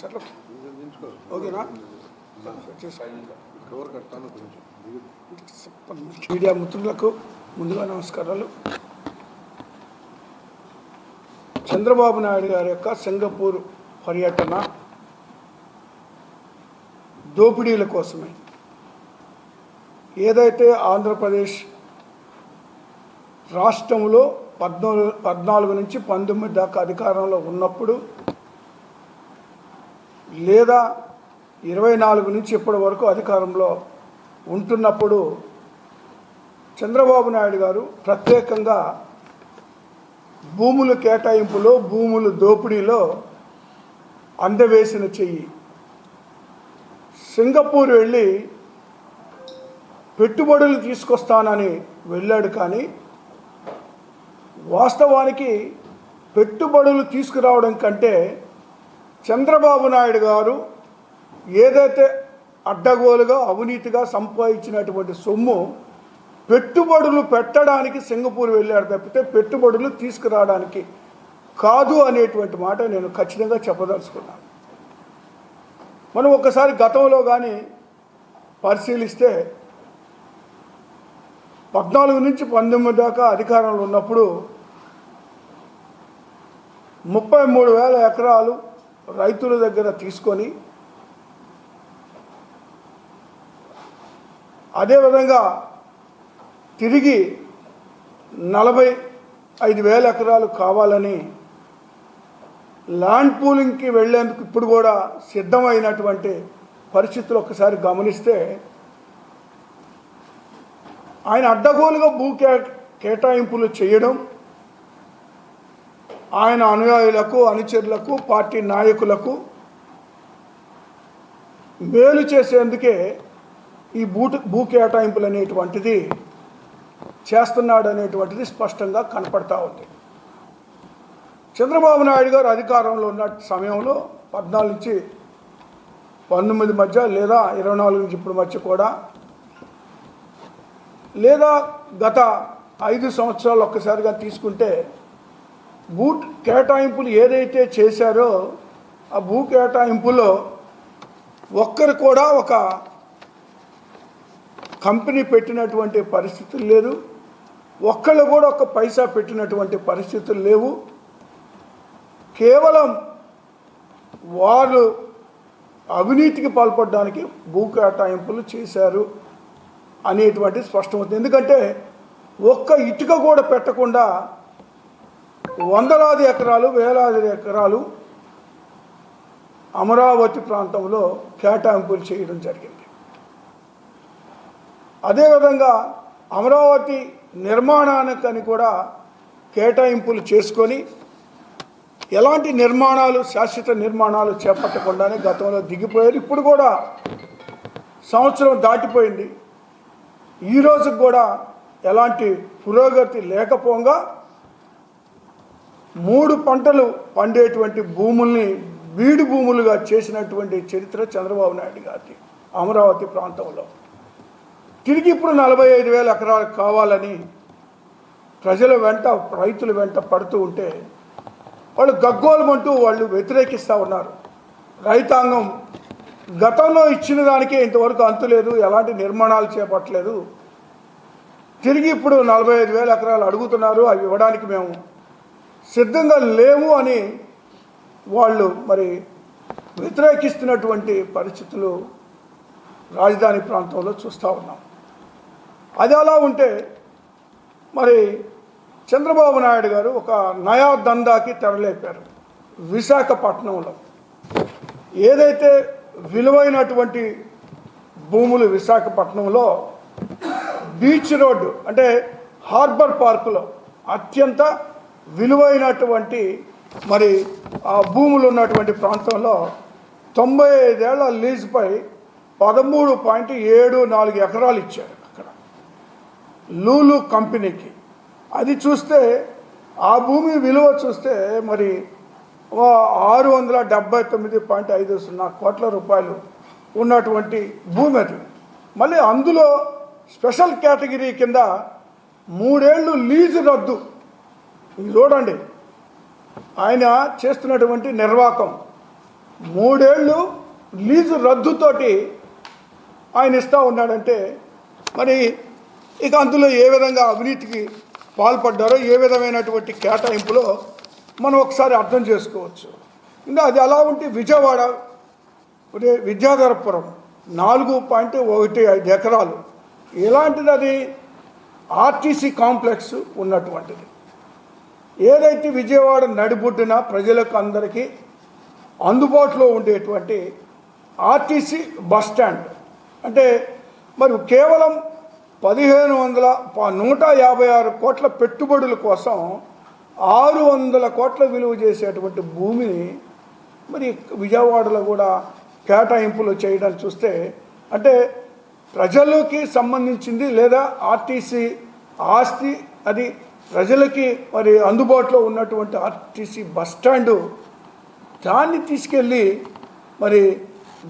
సరే ఓకేనా? మీడియా మిత్రులకు ముందుగా నమస్కారాలు. చంద్రబాబు నాయుడు గారి యొక్క సింగపూర్ పర్యటన దోపిడీల కోసమే. ఏదైతే ఆంధ్రప్రదేశ్ రాష్ట్రంలో 14 నుంచి 19 దాకా అధికారంలో ఉన్నప్పుడు, లేదా 24 నుంచి ఇప్పటి వరకు అధికారంలో ఉంటున్నప్పుడు చంద్రబాబు నాయుడు గారు ప్రత్యేకంగా భూముల కేటాయింపులో, భూముల దోపిడీలో అందవేసిన చెయ్యి. సింగపూర్ వెళ్ళి పెట్టుబడులు తీసుకొస్తానని వెళ్ళాడు, కానీ వాస్తవానికి పెట్టుబడులు తీసుకురావడం కంటే చంద్రబాబు నాయుడు గారు ఏదైతే అడ్డగోలుగా అవినీతిగా సంపాదించినటువంటి సొమ్ము పెట్టుబడులు పెట్టడానికి సింగపూర్ వెళ్ళాడు తప్పితే పెట్టుబడులు తీసుకురావడానికి కాదు అనేటువంటి మాట నేను ఖచ్చితంగా చెప్పదలుచుకున్నాను. మనం ఒకసారి గతంలో కానీ పరిశీలిస్తే 14 నుంచి 19 దాకా అధికారంలో ఉన్నప్పుడు 33,000 ఎకరాలు రైతుల దగ్గర తీసుకొని, అదేవిధంగా తిరిగి 45,000 ఎకరాలు కావాలని ల్యాండ్ పూలింగ్కి వెళ్లేందుకు ఇప్పుడు కూడా సిద్ధమైనటువంటి పరిస్థితులు ఒకసారి గమనిస్తే, ఆయన అడ్డగోలుగా భూ కేటాయింపులు చేయడం, ఆయన అనుయాయులకు, అనుచరులకు, పార్టీ నాయకులకు మేలు చేసేందుకే ఈ భూ కేటాయింపులు అనేటువంటిది చేస్తున్నాడు అనేటువంటిది స్పష్టంగా కనపడతా ఉంది. చంద్రబాబు నాయుడు గారు అధికారంలో ఉన్న సమయంలో 14 నుంచి 19 మధ్య, లేదా 24 నుంచి ఇప్పుడు మధ్య కూడా, లేదా గత 5 సంవత్సరాలు ఒక్కసారిగా తీసుకుంటే భూ కేటాయింపులు ఏదైతే చేశారో ఆ భూ కేటాయింపులో ఒక్కరు కూడా ఒక కంపెనీ పెట్టినటువంటి పరిస్థితులు లేదు, ఒక్కళ్ళు కూడా ఒక పైసా పెట్టినటువంటి పరిస్థితులు లేవు. కేవలం వారు అవినీతికి పాల్పడడానికి భూ కేటాయింపులు చేశారు అనేటువంటి స్పష్టమవుతుంది. ఎందుకంటే ఒక్క ఇటుక కూడా పెట్టకుండా వందలాది ఎకరాలు, వేలాది ఎకరాలు అమరావతి ప్రాంతంలో కేటాయింపులు చేయడం జరిగింది. అదేవిధంగా అమరావతి నిర్మాణానికని కూడా కేటాయింపులు చేసుకొని ఎలాంటి నిర్మాణాలు, శాశ్వత నిర్మాణాలు చేపట్టకుండానే గతంలో దిగిపోయారు. ఇప్పుడు కూడా సంవత్సరం దాటిపోయింది, ఈ రోజుకు కూడా ఎలాంటి పురోగతి లేకపోగా 3 పంటలు పండేటువంటి భూముల్ని బీడు భూములుగా చేసినటువంటి చరిత్ర చంద్రబాబు నాయుడు గారిది. అమరావతి ప్రాంతంలో తిరిగి ఇప్పుడు 45,000 ఎకరాలు కావాలని ప్రజల వెంట, రైతుల వెంట పడుతూ ఉంటే వాళ్ళు గగ్గోలమంటూ వాళ్ళు వ్యతిరేకిస్తూ ఉన్నారు. రైతాంగం గతంలో ఇచ్చిన దానికే ఇంతవరకు అంతులేదు, ఎలాంటి నిర్మాణాలు చేపట్టలేదు, తిరిగి ఇప్పుడు 45,000 ఎకరాలు అడుగుతున్నారు, అవి ఇవ్వడానికి మేము సిద్ధంగా లేము అని వాళ్ళు మరి వ్యతిరేకిస్తున్నటువంటి పరిస్థితులు రాజధాని ప్రాంతంలో చూస్తూ ఉన్నాం. అది అలా ఉంటే మరి చంద్రబాబు నాయుడు గారు ఒక నయా దందాకి తెరలేపారు. విశాఖపట్నంలో ఏదైతే విలువైనటువంటి భూములు విశాఖపట్నంలో బీచ్ రోడ్డు అంటే హార్బర్ పార్కులో అత్యంత విలువైనటువంటి మరి ఆ భూములు ఉన్నటువంటి ప్రాంతంలో 95 ఏళ్ల లీజుపై 13.74 ఎకరాలు ఇచ్చారు అక్కడ లూలు కంపెనీకి. అది చూస్తే ఆ భూమి విలువ చూస్తే మరి 679.50 కోట్ల రూపాయలు ఉన్నటువంటి భూమి అది. మళ్ళీ అందులో స్పెషల్ కేటగిరీ కింద 3 ఏళ్ళు లీజు రద్దు. ఇది చూడండి ఆయన చేస్తున్నటువంటి నిర్వాకం. 3 ఏళ్ళు లీజు రద్దుతోటి ఆయన ఇస్తూ ఉన్నాడంటే మరి ఇక అందులో ఏ విధంగా అవినీతికి పాల్పడ్డారో, ఏ విధమైనటువంటి కేటాయింపులో మనం ఒకసారి అర్థం చేసుకోవచ్చు. ఇంకా అది అలా ఉంటే విజయవాడ విద్యాధరపురం 4.15 ఎకరాలు ఎలాంటిది? అది ఆర్టీసీ కాంప్లెక్స్ ఉన్నటువంటిది. ఏదైతే విజయవాడ నడిబొడ్డున ప్రజలకు అందరికీ అందుబాటులో ఉండేటువంటి ఆర్టీసీ బస్ స్టాండ్ అంటే మరి కేవలం 156 కోట్ల పెట్టుబడుల కోసం 600 కోట్ల విలువ చేసేటువంటి భూమిని మరి విజయవాడలో కూడా కేటాయింపులు చేయడం చూస్తే అంటే ప్రజలకి సంబంధించింది లేదా ఆర్టీసీ ఆస్తి, అది ప్రజలకి మరి అందుబాటులో ఉన్నటువంటి ఆర్టీసీ బస్ స్టాండు, దాన్ని తీసుకెళ్ళి మరి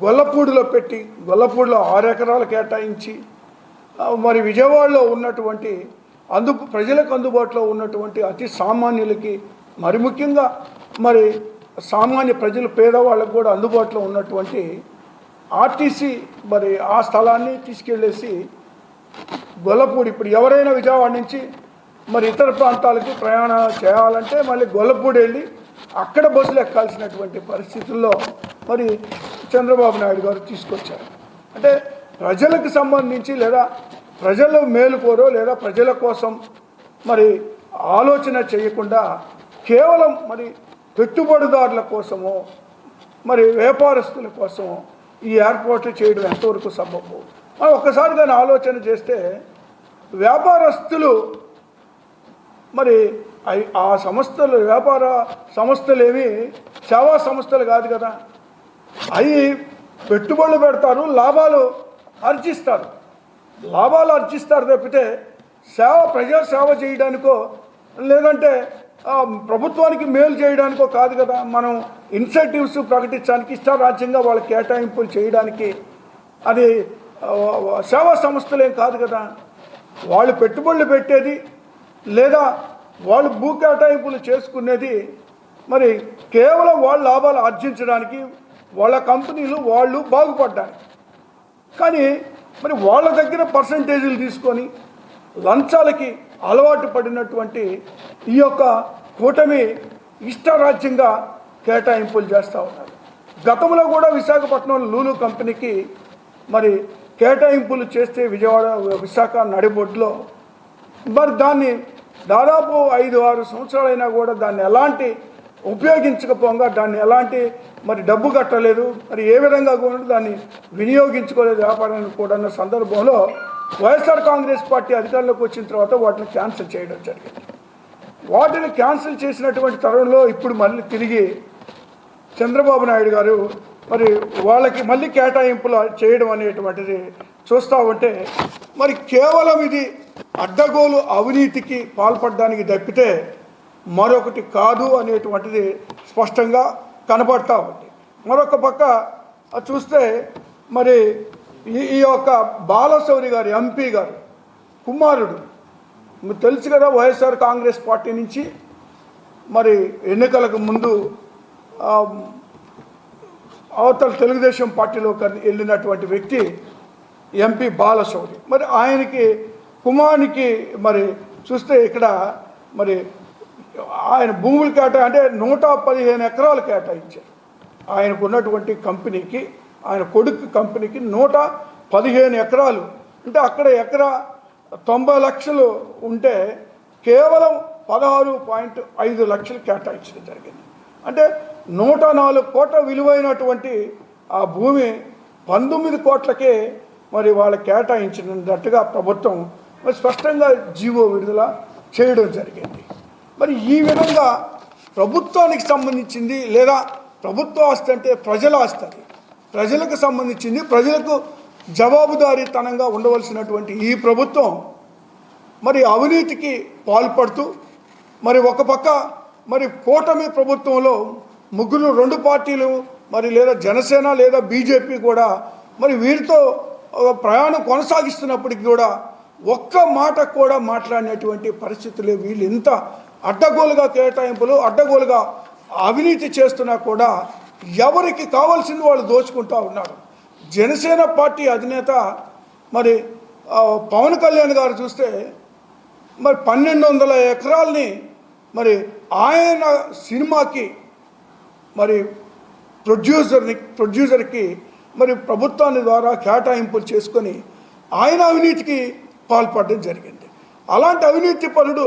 గొల్లపూడిలో పెట్టి గొల్లపూడిలో 6 ఎకరాలు కేటాయించి మరి విజయవాడలో ఉన్నటువంటి ప్రజలకు అందుబాటులో ఉన్నటువంటి అతి సామాన్యులకి, మరి ముఖ్యంగా మరి సామాన్య ప్రజలు పేదవాళ్ళకు కూడా అందుబాటులో ఉన్నటువంటి ఆర్టీసీ మరి ఆ స్థలాన్ని తీసుకెళ్ళేసి గొల్లపూడి, ఇప్పుడు ఎవరైనా విజయవాడ నుంచి మరి ఇతర ప్రాంతాలకి ప్రయాణం చేయాలంటే మళ్ళీ గొల్లపూడి వెళ్ళి అక్కడ బస్సులు ఎక్కాల్సినటువంటి పరిస్థితుల్లో మరి చంద్రబాబు నాయుడు గారు తీసుకొచ్చారు. అంటే ప్రజలకు సంబంధించి లేదా ప్రజల మేలుకోరో లేదా ప్రజల కోసం మరి ఆలోచన చేయకుండా కేవలం మరి పెట్టుబడిదారుల కోసమో మరి వ్యాపారస్తుల కోసమో ఈ ఏర్పాట్లు చేయడం ఎంతవరకు సబబు? మనం ఒక్కసారి కానీ ఆలోచన చేస్తే వ్యాపారస్తులు మరి ఆ సంస్థలు వ్యాపార సంస్థలు ఏమి సేవా సంస్థలు కాదు కదా. అవి పెట్టుబడులు పెడతారు, లాభాలు ఆర్జిస్తారు తప్పితే ప్రజా సేవ చేయడానికో లేదంటే ప్రభుత్వానికి మేలు చేయడానికో కాదు కదా. మనం ఇన్సెంటివ్స్ ప్రకటించడానికి ఇష్టారాజ్యంగా వాళ్ళ కేటాయింపులు చేయడానికి అది సేవా సంస్థలేం కాదు కదా. వాళ్ళు పెట్టుబడులు పెట్టేది లేదా వాళ్ళు భూ కేటాయింపులు చేసుకునేది మరి కేవలం వాళ్ళ లాభాలు ఆర్జించడానికి, వాళ్ళ కంపెనీలు వాళ్ళు బాగుపడడానికి. కానీ మరి వాళ్ళ దగ్గర పర్సంటేజీలు తీసుకొని లంచాలకి అలవాటు పడినటువంటి ఈ యొక్క కూటమి ఇష్టారాజ్యంగా కేటాయింపులు చేస్తూ ఉన్నారు. గతంలో కూడా విశాఖపట్నం లూలు కంపెనీకి మరి కేటాయింపులు చేస్తే విశాఖ నడిబొడ్డులో మరి దాన్ని దాదాపు 5-6 సంవత్సరాలైనా కూడా దాన్ని ఎలాంటి ఉపయోగించకపోగా, దాన్ని ఎలాంటి మరి డబ్బు కట్టలేదు, మరి ఏ విధంగా కూడా దాన్ని వినియోగించుకోలేదు వ్యాపారానికి కూడా అన్న సందర్భంలో వైఎస్ఆర్ కాంగ్రెస్ పార్టీ అధికారంలోకి వచ్చిన తర్వాత వాటిని క్యాన్సిల్ చేయడం జరిగింది. వాటిని క్యాన్సిల్ చేసినటువంటి తరుణంలో ఇప్పుడు మళ్ళీ తిరిగి చంద్రబాబు నాయుడు గారు మరి వాళ్ళకి మళ్ళీ కేటాయింపులు చేయడం అనేటువంటిది చూస్తూ ఉంటే మరి కేవలం ఇది అడ్డగోలు అవినీతికి పాల్పడడానికి తప్పితే మరొకటి కాదు అనేటువంటిది స్పష్టంగా కనబడతా ఉంది. మరొక పక్క చూస్తే మరి ఈ యొక్క బాలశౌరి గారు ఎంపీ గారు కుమారుడు మీకు తెలుసు కదా, వైఎస్ఆర్ కాంగ్రెస్ పార్టీ నుంచి మరి ఎన్నికలకు ముందు అవతల తెలుగుదేశం పార్టీలోకి వెళ్ళినటువంటి వ్యక్తి ఎంపీ బాలశౌరి. మరి ఆయనకి కుమారునికి మరి చూస్తే ఇక్కడ మరి ఆయన భూములు అంటే 115 ఎకరాలు కేటాయించారు. ఆయనకు ఉన్నటువంటి కంపెనీకి, ఆయన కొడుకు కంపెనీకి 115 ఎకరాలు అంటే అక్కడ ఎకరా 90 లక్షలు ఉంటే కేవలం 16.5 లక్షలు కేటాయించడం జరిగింది. అంటే 104 కోట్ల విలువైనటువంటి ఆ భూమి 19 కోట్లకే మరి వాళ్ళు కేటాయించినట్టుగా ప్రభుత్వం మరి స్పష్టంగా జీవో విడుదల చేయడం జరిగింది. మరి ఈ విధంగా ప్రభుత్వానికి సంబంధించింది లేదా ప్రభుత్వ ఆస్తి అంటే ప్రజల ఆస్తి, అది ప్రజలకు సంబంధించింది, ప్రజలకు జవాబుదారీతనంగా ఉండవలసినటువంటి ఈ ప్రభుత్వం మరి అవినీతికి పాల్పడుతూ మరి ఒక పక్క మరి కూటమి ప్రభుత్వంలో ముగ్గురు 2 పార్టీలు మరి లేదా జనసేన లేదా బీజేపీ కూడా మరి వీరితో ప్రయాణం కొనసాగిస్తున్నప్పటికీ కూడా ఒక్క మాట కూడా మాట్లాడినటువంటి పరిస్థితులే. వీళ్ళు ఇంత అడ్డగోలుగా కేటాయింపులు, అడ్డగోలుగా అవినీతి చేస్తున్నా కూడా ఎవరికి కావాల్సింది వాళ్ళు దోచుకుంటూ ఉన్నారు. జనసేన పార్టీ అధినేత మరి పవన్ కళ్యాణ్ గారు చూస్తే మరి 1200 ఎకరాలని మరి ఆయన సినిమాకి మరి ప్రొడ్యూసర్కి మరి ప్రభుత్వాన్ని ద్వారా కేటాయింపులు చేసుకొని ఆయన అవినీతికి పాల్పడడం జరిగింది. అలాంటి అవినీతి పరుడు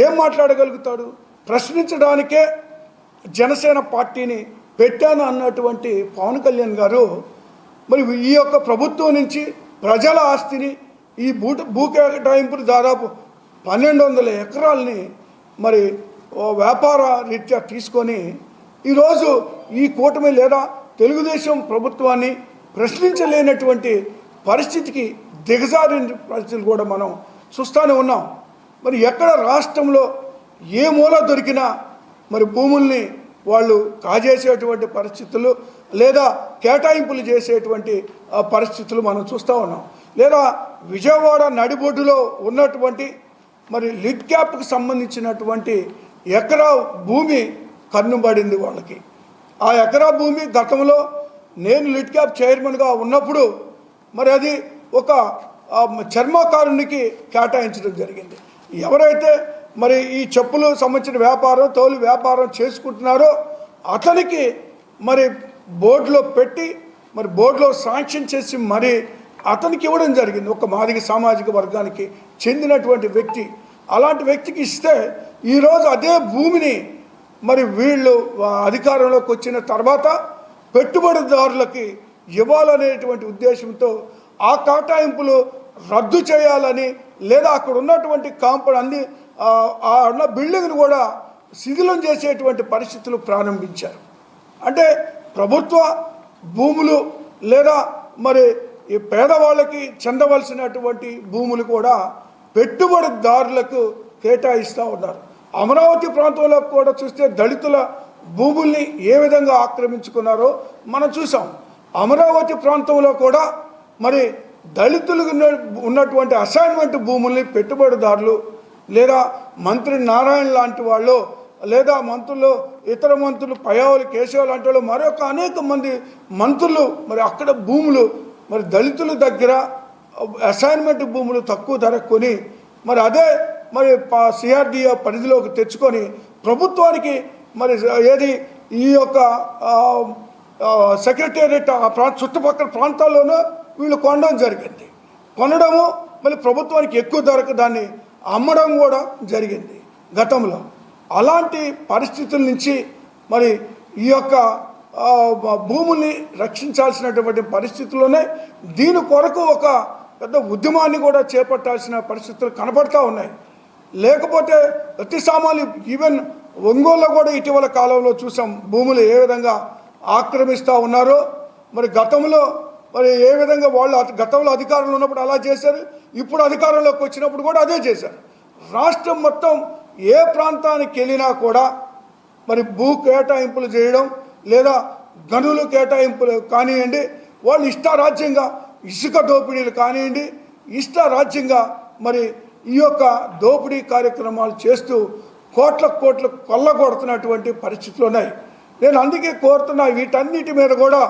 ఏం మాట్లాడగలుగుతాడు? ప్రశ్నించడానికే జనసేన పార్టీని పెట్టాను అన్నటువంటి పవన్ కళ్యాణ్ గారు మరి ఈ యొక్క ప్రభుత్వం నుంచి ప్రజల ఆస్తిని ఈ భూ కేటాయింపులు దాదాపు 1200 ఎకరాలని మరి వ్యాపార రీత్యా తీసుకొని ఈరోజు ఈ కూటమి లేదా తెలుగుదేశం ప్రభుత్వాన్ని ప్రశ్నించలేనటువంటి పరిస్థితికి దిగజారిన పరిస్థితులు కూడా మనం చూస్తూనే ఉన్నాం. మరి ఎక్కడ రాష్ట్రంలో ఏ మూల దొరికినా మరి భూముల్ని వాళ్ళు కాజేసేటువంటి పరిస్థితులు లేదా కేటాయింపులు చేసేటువంటి పరిస్థితులు మనం చూస్తూ ఉన్నాం. లేదా విజయవాడ నడిబొడ్డులో ఉన్నటువంటి మరి లిడ్ క్యాప్కి సంబంధించినటువంటి ఎకరా భూమి కన్నుబడింది వాళ్ళకి. ఆ ఎకరా భూమి గతంలో నేను లిడ్ క్యాప్ చైర్మన్గా ఉన్నప్పుడు మరి అది ఒక చర్మకారునికి కేటాయించడం జరిగింది. ఎవరైతే మరి ఈ చెప్పులు సంబంధించిన వ్యాపారం, తోలు వ్యాపారం చేసుకుంటున్నారో అతనికి మరి బోర్డులో పెట్టి మరి బోర్డులో శాంక్షన్ చేసి మరి అతనికి ఇవ్వడం జరిగింది. ఒక మాదిగ సామాజిక వర్గానికి చెందినటువంటి వ్యక్తి. అలాంటి వ్యక్తికి ఇస్తే ఈరోజు అదే భూమిని మరి వీళ్ళు అధికారంలోకి వచ్చిన తర్వాత పెట్టుబడిదారులకి ఇవ్వాలనేటువంటి ఉద్దేశంతో ఆ కేటాయింపులు రద్దు చేయాలని లేదా అక్కడ ఉన్నటువంటి కాంపౌండ్ ఉన్న బిల్డింగ్ను కూడా శిథిలం చేసేటువంటి పరిస్థితులు ప్రారంభించారు. అంటే ప్రభుత్వ భూములు లేదా మరి ఈ పేదవాళ్ళకి చెందవలసినటువంటి భూములు కూడా పెట్టుబడిదారులకు కేటాయిస్తూ ఉన్నారు. అమరావతి ప్రాంతంలో కూడా చూస్తే దళితుల భూముల్ని ఏ విధంగా ఆక్రమించుకున్నారో మనం చూసాం. అమరావతి ప్రాంతంలో కూడా మరి దళితులకు ఉన్నటువంటి అసైన్మెంట్ భూముల్ని పెట్టుబడిదారులు లేదా మంత్రి నారాయణ లాంటి వాళ్ళు లేదా మంత్రులు, ఇతర మంత్రులు పయ్యావులు, కేశవ లాంటి వాళ్ళు మరొక అనేక మంది మంత్రులు మరి అక్కడ భూములు మరి దళితుల దగ్గర అసైన్మెంట్ భూములు తక్కువ ధర కొని మరి అదే మరి సిఆర్డీఏ పరిధిలోకి తెచ్చుకొని ప్రభుత్వానికి మరి ఏది ఈ యొక్క సెక్రటేరియట్ చుట్టుపక్కల ప్రాంతాల్లోనూ వీళ్ళు కొనడం జరిగింది. కొనడము మళ్ళీ ప్రభుత్వానికి ఎక్కువ ధరకు దాన్ని అమ్మడం కూడా జరిగింది గతంలో. అలాంటి పరిస్థితుల నుంచి మరి ఈ యొక్క భూముల్ని రక్షించాల్సినటువంటి పరిస్థితుల్లోనే దీని కొరకు ఒక పెద్ద ఉద్యమాన్ని కూడా చేపట్టాల్సిన పరిస్థితులు కనపడతా ఉన్నాయి. లేకపోతే ప్రతి సామాన్లు ఈవెన్ ఒంగోలులో కూడా ఇటీవల కాలంలో చూసాం భూములు ఏ విధంగా ఆక్రమిస్తూ ఉన్నారో. మరి గతంలో మరి ఏ విధంగా వాళ్ళు గతంలో అధికారంలో ఉన్నప్పుడు అలా చేశారు, ఇప్పుడు అధికారంలోకి వచ్చినప్పుడు కూడా అదే చేశారు. రాష్ట్రం మొత్తం ఏ ప్రాంతానికి వెళ్ళినా కూడా మరి భూ కేటాయింపులు చేయడం లేదా గనులు కేటాయింపులు కానివ్వండి, వాళ్ళు ఇష్టారాజ్యంగా ఇసుక దోపిడీలు కానివ్వండి, ఇష్టారాజ్యంగా మరి ఈ యొక్క దోపిడీ కార్యక్రమాలు చేస్తూ కోట్ల కొల్లగొడుతున్నటువంటి పరిస్థితులు ఉన్నాయి. నేను అందుకే కోరుతున్నా వీటన్నిటి మీద కూడా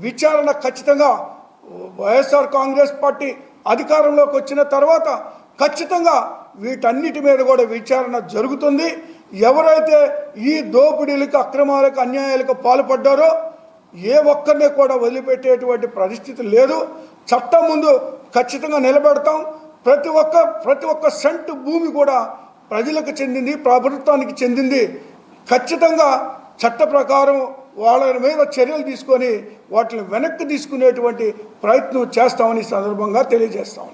విచారణ ఖచ్చితంగా వైఎస్ఆర్ కాంగ్రెస్ పార్టీ అధికారంలోకి వచ్చిన తర్వాత ఖచ్చితంగా వీటన్నిటి మీద కూడా విచారణ జరుగుతుంది. ఎవరైతే ఈ దోపిడీలకు, అక్రమాలకు, అన్యాయాలకు పాల్పడ్డారో ఏ ఒక్కరిని కూడా వదిలిపెట్టేటువంటి పరిస్థితి లేదు. చట్టం ముందు ఖచ్చితంగా నిలబెడతాం. ప్రతి ఒక్క సెంటు భూమి కూడా ప్రజలకు చెందింది, ప్రభుత్వానికి చెందింది. ఖచ్చితంగా చట్ట ప్రకారం వాళ్ళ మీద చర్యలు తీసుకొని వాటిని వెనక్కి తీసుకునేటువంటి ప్రయత్నం చేస్తామని సందర్భంగా తెలియజేస్తాం.